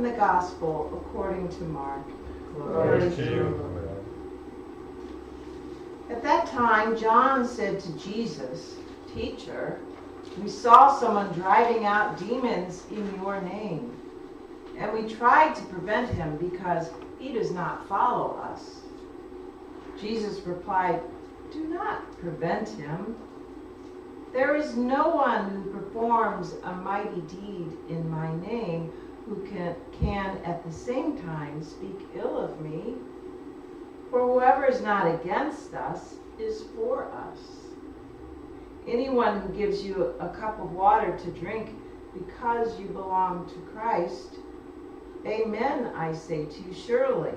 the Gospel according to Mark. Glory to you. At that time, John said to Jesus, "Teacher, we saw someone driving out demons in your name, and we tried to prevent him because he does not follow us." Jesus replied, "Do not prevent him. There is no one who performs a mighty deed in my name who can at the same time speak ill of me. For whoever is not against us is for us. Anyone who gives you a cup of water to drink because you belong to Christ, amen, I say to you, surely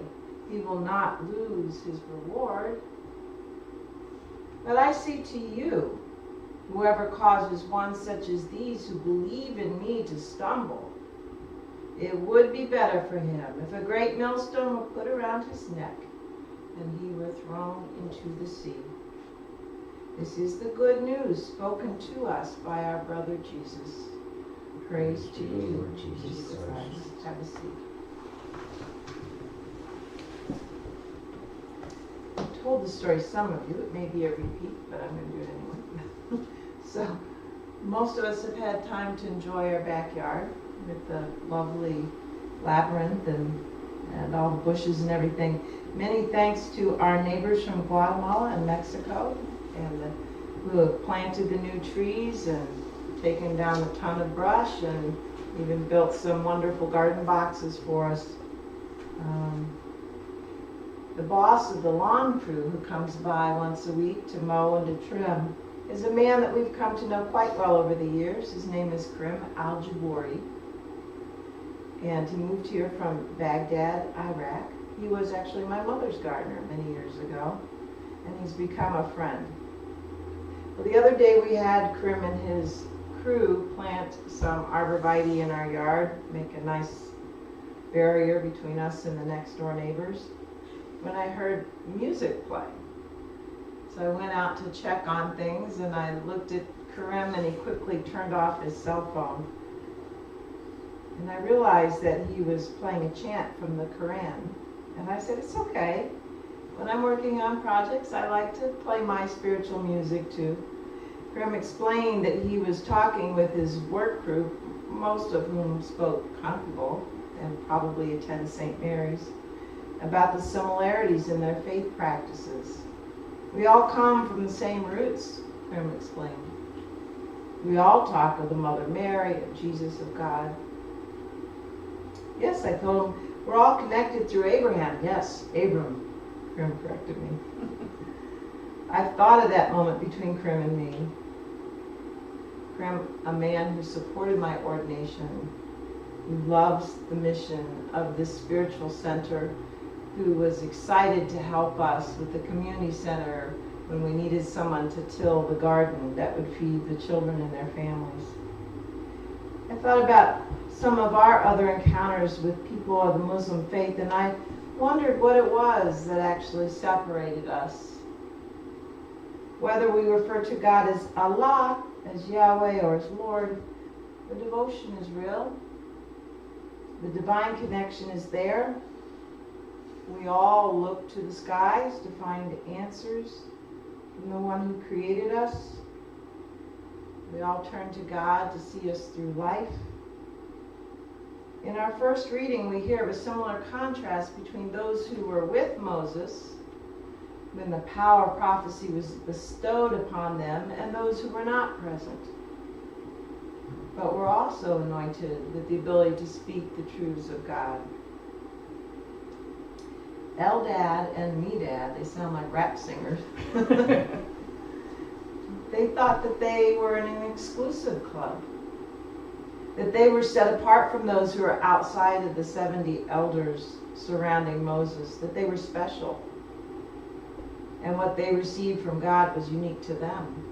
he will not lose his reward. But I say to you, whoever causes one such as these who believe in me to stumble, it would be better for him if a great millstone were put around his neck and he were thrown into the sea. This is the good news spoken to us by our brother Jesus. Praise to you, Jesus Christ. Have a seat. I've told the story to some of you. It may be a repeat, but I'm going to do it anyway. So, most of us have had time to enjoy our backyard with the lovely labyrinth and all the bushes and everything. Many thanks to our neighbors from Guatemala and Mexico, and who have planted the new trees and taken down a ton of brush and even built some wonderful garden boxes for us. The boss of the lawn crew, who comes by once a week to mow and to trim, is a man that we've come to know quite well over the years. His name is Krim Al-Jabouri, and he moved here from Baghdad, Iraq. He was actually my mother's gardener many years ago, and he's become a friend. Well, the other day we had Krim and his crew plant some arborvitae in our yard, make a nice barrier between us and the next door neighbors, when I heard music play. So I went out to check on things, and I looked at Karim, and he quickly turned off his cell phone. And I realized that he was playing a chant from the Quran. And I said, it's okay. When I'm working on projects, I like to play my spiritual music too. Karim explained that he was talking with his work group, most of whom spoke Kantable and probably attend St. Mary's, about the similarities in their faith practices. We all come from the same roots, Karim explained. We all talk of the Mother Mary, of Jesus, of God. Yes, I told him, we're all connected through Abraham. Yes, Abram, Karim corrected me. I've thought of that moment between Karim and me. Karim, a man who supported my ordination, who loves the mission of this spiritual center, who was excited to help us with the community center when we needed someone to till the garden that would feed the children and their families. I thought about some of our other encounters with people of the Muslim faith, and I wondered what it was that actually separated us. Whether we refer to God as Allah, as Yahweh, or as Lord, the devotion is real. The divine connection is there. We all look to the skies to find answers from the one who created us. We all turn to God to see us through life. In our first reading, we hear of a similar contrast between those who were with Moses when the power of prophecy was bestowed upon them and those who were not present. But we're also anointed with the ability to speak the truths of God. Eldad and Medad, they sound like rap singers. They thought that they were in an exclusive club, that they were set apart from those who were outside of the 70 elders surrounding Moses, that they were special, and what they received from God was unique to them.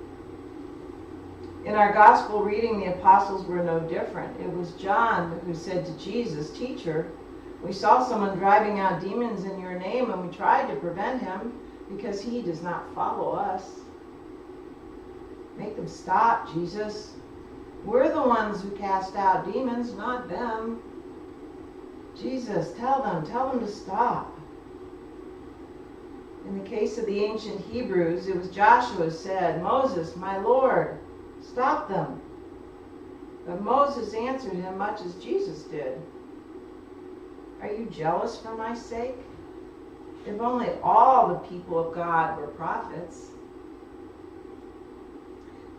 In our gospel reading, the apostles were no different. It was John who said to Jesus, "Teacher, we saw someone driving out demons in your name, and we tried to prevent him because he does not follow us." Make them stop, Jesus. We're the ones who cast out demons, not them. Jesus, tell them to stop. In the case of the ancient Hebrews, it was Joshua who said, Moses, my Lord, stop them. But Moses answered him much as Jesus did. Are you jealous for my sake? If only all the people of God were prophets.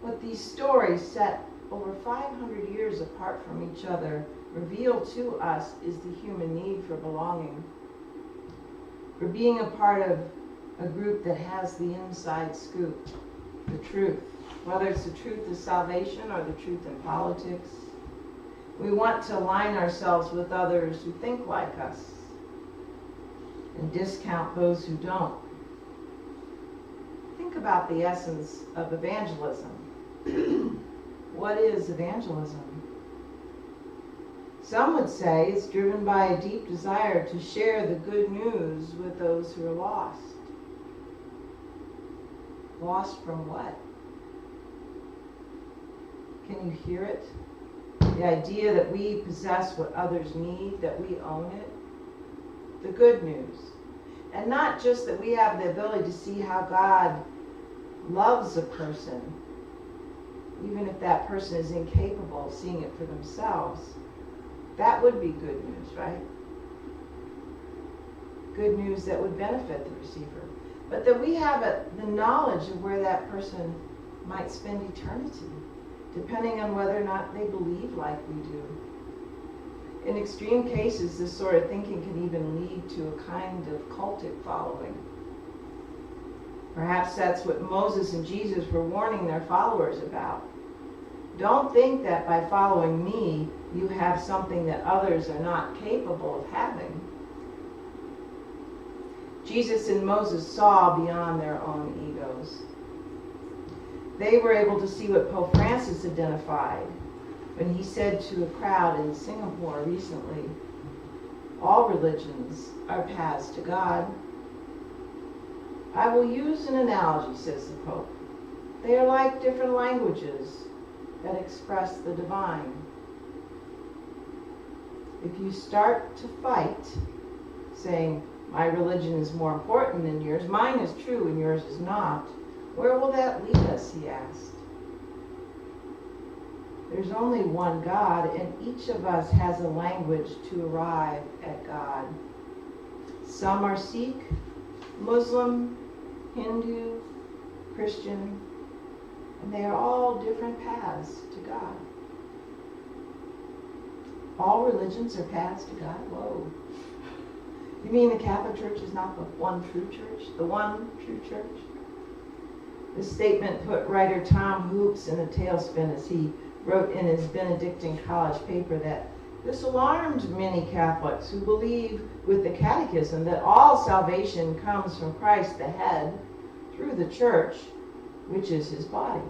What these stories set over 500 years apart from each other reveal to us is the human need for belonging, for being a part of a group that has the inside scoop, the truth, whether it's the truth of salvation or the truth in politics. We want to align ourselves with others who think like us and discount those who don't. Think about the essence of evangelism. What is evangelism? Some would say it's driven by a deep desire to share the good news with those who are lost. Lost from what? Can you hear it? The idea that we possess what others need, that we own it. The good news. And not just that we have the ability to see how God loves a person, even if that person is incapable of seeing it for themselves. That would be good news, right? Good news that would benefit the receiver. But that we have the knowledge of where that person might spend eternity, depending on whether or not they believe like we do. In extreme cases, this sort of thinking can even lead to a kind of cultic following. Perhaps that's what Moses and Jesus were warning their followers about. Don't think that by following me, you have something that others are not capable of having. Jesus and Moses saw beyond their own egos. They were able to see what Pope Francis identified when he said to a crowd in Singapore recently, all religions are paths to God. I will use an analogy, says the Pope. They are like different languages that express the divine. If you start to fight, saying, my religion is more important than yours, mine is true and yours is not, where will that lead us, he asked. There's only one God, and each of us has a language to arrive at God. Some are Sikh, Muslim, Hindu, Christian, and they are all different paths to God. All religions are paths to God? Whoa. You mean the Catholic Church is not the one true church? The one true church? This statement put writer Tom Hoops in a tailspin as he wrote in his Benedictine college paper that this alarmed many Catholics who believe with the Catechism that all salvation comes from Christ the head through the church, which is his body.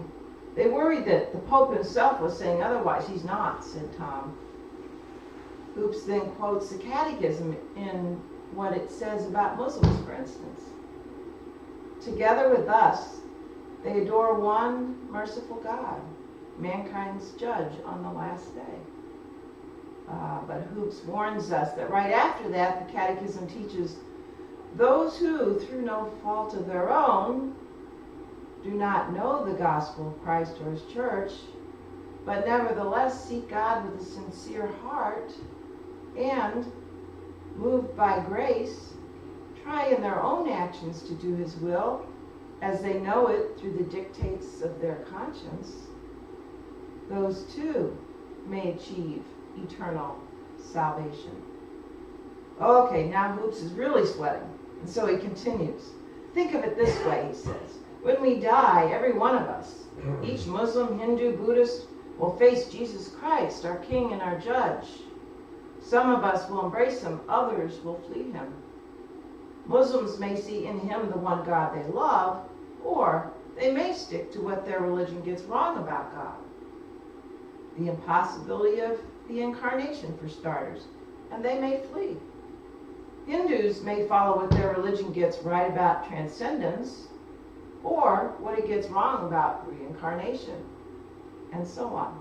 They worried that the Pope himself was saying otherwise. He's not, said Tom. Hoops then quotes the Catechism in what it says about Muslims, for instance. Together with us, they adore one merciful God, mankind's judge on the last day. But Hoops warns us that right after that, the Catechism teaches those who, through no fault of their own, do not know the gospel of Christ or his church, but nevertheless seek God with a sincere heart and, moved by grace, try in their own actions to do his will as they know it through the dictates of their conscience, those too may achieve eternal salvation. Okay, now Hoops is really sweating, and so he continues. Think of it this way, he says. When we die, every one of us, each Muslim, Hindu, Buddhist, will face Jesus Christ, our King and our Judge. Some of us will embrace him, others will flee him. Muslims may see in him the one God they love, or they may stick to what their religion gets wrong about God. The impossibility of the incarnation, for starters, and they may flee. Hindus may follow what their religion gets right about transcendence, or what it gets wrong about reincarnation, and so on.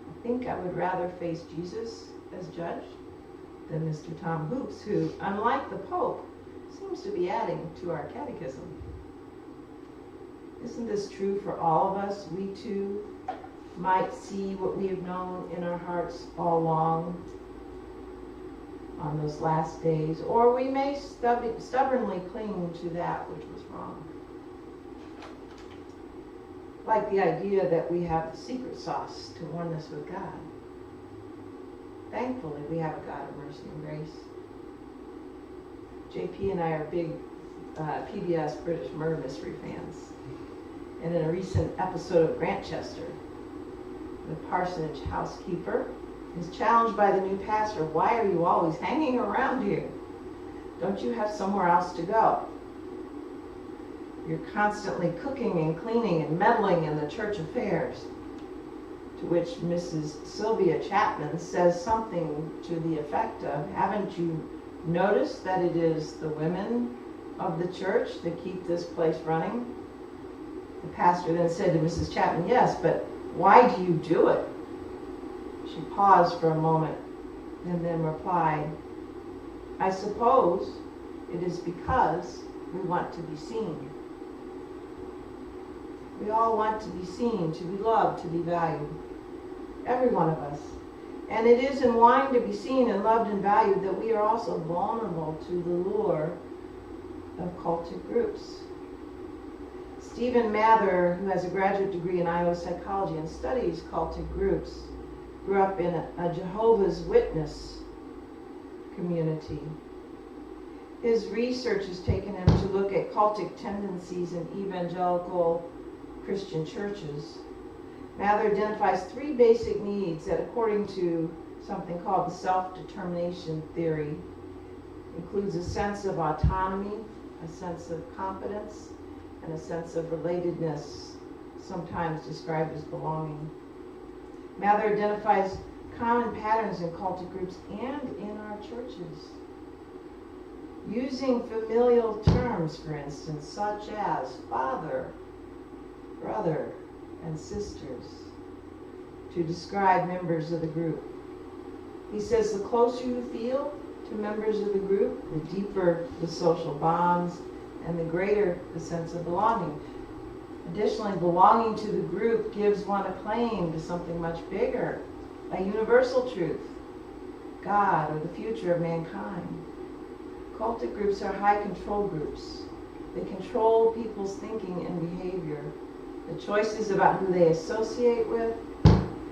I think I would rather face Jesus as judge than Mr. Tom Hoops, who, unlike the Pope, seems to be adding to our catechism. Isn't this true for all of us? We too might see what we have known in our hearts all along on those last days, or we may stubbornly cling to that which was wrong. Like the idea that we have the secret sauce to oneness with God. Thankfully, we have a God of mercy and grace. JP and I are big PBS British murder mystery fans. And in a recent episode of Grantchester, the parsonage housekeeper is challenged by the new pastor, "Why are you always hanging around here? Don't you have somewhere else to go? You're constantly cooking and cleaning and meddling in the church affairs." To which Mrs. Sylvia Chapman says something to the effect of, "Haven't you noticed that it is the women of the church that keep this place running?" The pastor then said to Mrs. Chapman, "Yes, but why do you do it?" She paused for a moment and then replied, "I suppose it is because we want to be seen." We all want to be seen, to be loved, to be valued. Every one of us. And it is in wanting to be seen and loved and valued that we are also vulnerable to the lure of cultic groups. Stephen Mather, who has a graduate degree in Iowa psychology and studies cultic groups, grew up in a Jehovah's Witness community. His research has taken him to look at cultic tendencies in evangelical Christian churches. Mather identifies three basic needs that, according to something called the self-determination theory, includes a sense of autonomy, a sense of competence, and a sense of relatedness, sometimes described as belonging. Mather identifies common patterns in cultic groups and in our churches. Using familial terms, for instance, such as father, brother, and sisters, to describe members of the group. He says the closer you feel to members of the group, the deeper the social bonds, and the greater the sense of belonging. Additionally, belonging to the group gives one a claim to something much bigger, a universal truth, God or the future of mankind. Cultic groups are high control groups. They control people's thinking and behavior, the choices about who they associate with,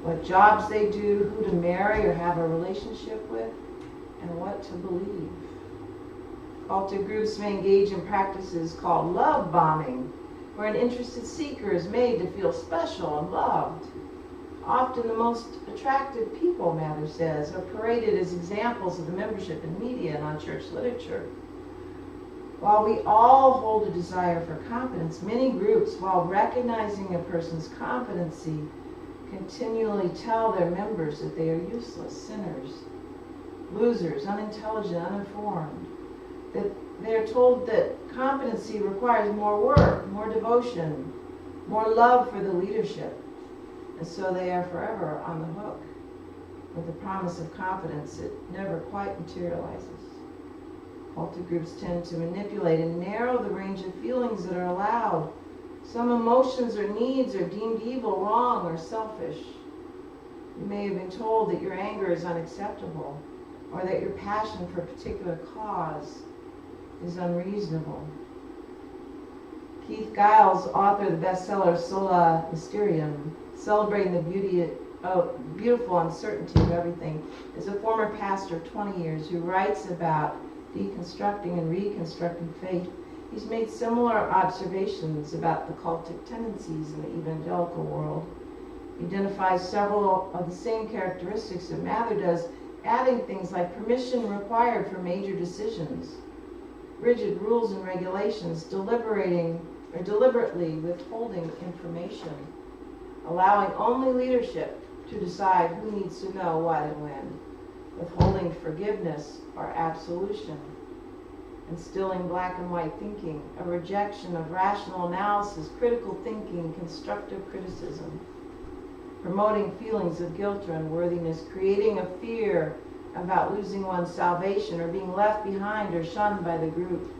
what jobs they do, who to marry or have a relationship with, and what to believe. Cultic groups may engage in practices called love bombing, where an interested seeker is made to feel special and loved. Often the most attractive people, Mather says, are paraded as examples of the membership in media and on church literature. While we all hold a desire for competence, many groups, while recognizing a person's competency, continually tell their members that they are useless, sinners, losers, unintelligent, uninformed. That they are told that competency requires more work, more devotion, more love for the leadership. And so they are forever on the hook with the promise of competence that never quite materializes. Cultic groups tend to manipulate and narrow the range of feelings that are allowed. Some emotions or needs are deemed evil, wrong, or selfish. You may have been told that your anger is unacceptable, or that your passion for a particular cause is unreasonable. Keith Giles, author of the bestseller Sola Mysterium, celebrating the beautiful uncertainty of everything, is a former pastor of 20 years who writes about deconstructing and reconstructing faith. He's made similar observations about the cultic tendencies in the evangelical world. He identifies several of the same characteristics that Mather does, adding things like permission required for major decisions, rigid rules and regulations, deliberately withholding information, allowing only leadership to decide who needs to know what and when, withholding forgiveness or absolution, instilling black and white thinking, a rejection of rational analysis, critical thinking, constructive criticism, promoting feelings of guilt or unworthiness, creating a fear about losing one's salvation or being left behind or shunned by the group,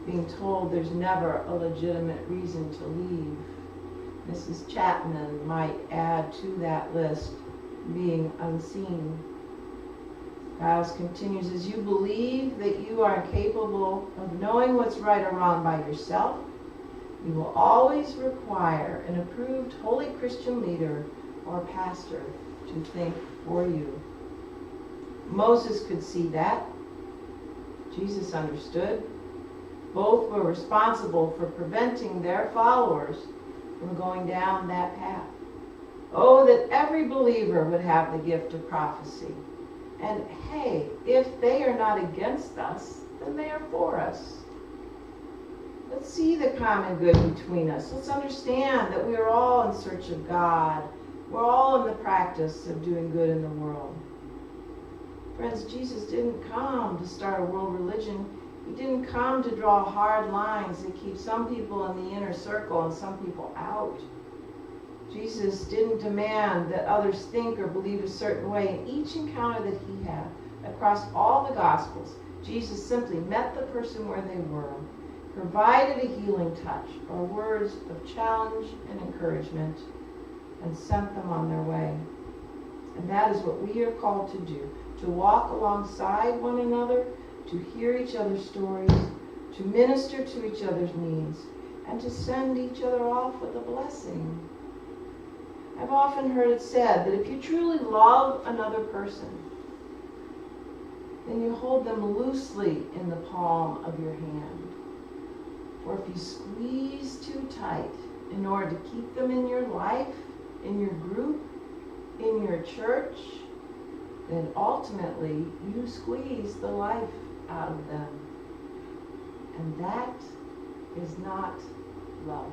being told there's never a legitimate reason to leave. Mrs. Chapman might add to that list, being unseen. Giles continues, as you believe that you are capable of knowing what's right or wrong by yourself, you will always require an approved holy Christian leader or pastor to think for you. Moses could see that. Jesus understood. Both were responsible for preventing their followers from going down that path. Oh, that every believer would have the gift of prophecy. And hey, if they are not against us, then they are for us. Let's see the common good between us. Let's understand that we are all in search of God. We're all in the practice of doing good in the world. Friends, Jesus didn't come to start a world religion. He didn't come to draw hard lines that keep some people in the inner circle and some people out. Jesus didn't demand that others think or believe a certain way. In each encounter that he had across all the Gospels, Jesus simply met the person where they were, provided a healing touch or words of challenge and encouragement, and sent them on their way. And that is what we are called to do, to walk alongside one another, to hear each other's stories, to minister to each other's needs, and to send each other off with a blessing. I've often heard it said that if you truly love another person, then you hold them loosely in the palm of your hand. For if you squeeze too tight in order to keep them in your life, in your group, in your church, then ultimately you squeeze the life out of them. And that is not love.